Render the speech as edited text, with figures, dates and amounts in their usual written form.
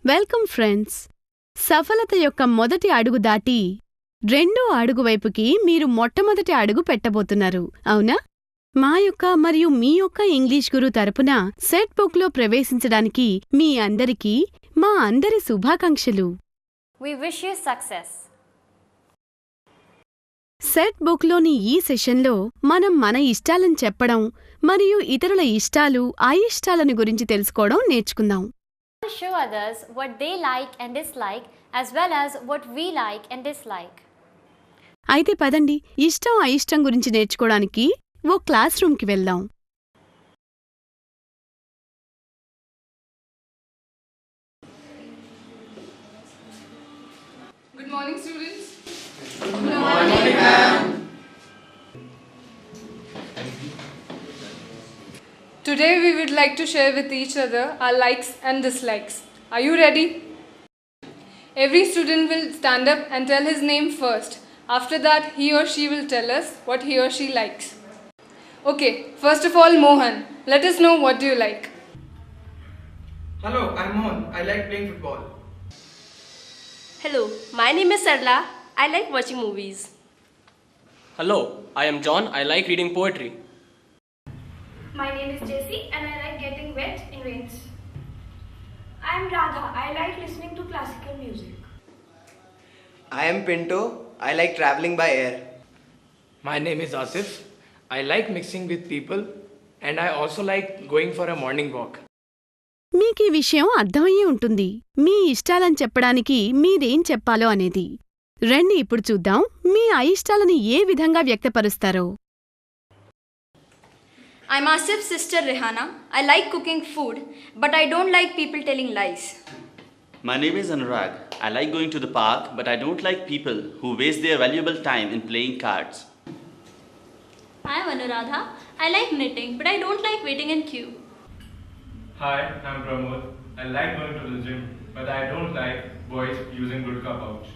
Welcome friends. సఫలత యొక్క మొదటి అడుగు దాటి రెండో అడుగు వైపుకి మీరు మొట్టమొదటి అడుగు పెట్టబోతున్నారు, అవునా? మా యొక్క మరియు మీ యొక్క ఇంగ్లీష్ గురు తరపున సెట్ బుక్లో ప్రవేశించడానికి మీ అందరికీ మా అందరి శుభాకాంక్షలు. We wish you success. Set బుక్లోని ఈ సెషన్లో మనం మన ఇష్టాలను చెప్పడం మరియు ఇతరుల ఇష్టాలు, అయిష్టాలను గురించి తెలుసుకోవడం నేర్చుకుందాం. To show others what they like and dislike as well as what we like and dislike. అయితే పదండి, ఇష్టం అయిష్టం గురించి నేర్చుకోవడానికి ఓ క్లాస్ రూమ్కి వెళ్దాం. Good morning, students. Good morning, ma'am. Today we would like to share with each other our likes and dislikes. Are you ready? Every student will stand up and tell his name first. After that, he or she will tell us what he or she likes. Okay, first of all, Mohan, let us know what do you like. Hello, I'm Mohan. I like playing football. Hello, my name is Sarla. I like watching movies. Hello, I am John. I like reading poetry. My name is Jessie and I like getting wet in rains. I am Radha. I like listening to classical music. I am Pinto. I like traveling by air. My name is Asif. I like mixing with people and I also like going for a morning walk. మీకీ విషయం అర్థమయ్యే ఉంటుంది, మీ ఇష్టాలని చెప్పడానికి మీరేం చెప్పాలో అనేది. రండి ఇప్పుడు చూద్దాం మీ అయిష్టాలని ఏ విధంగా వ్యక్తపరుస్తారో. I'm Asif's sister Rehana. I like cooking food, but I don't like people telling lies. My name is Anurag. I like going to the park, but I don't like people who waste their valuable time in playing cards. I am Anuradha. I like knitting, but I don't like waiting in queue. Hi, I'm Pramod. I like going to the gym, but I don't like boys using Gurkha pouch.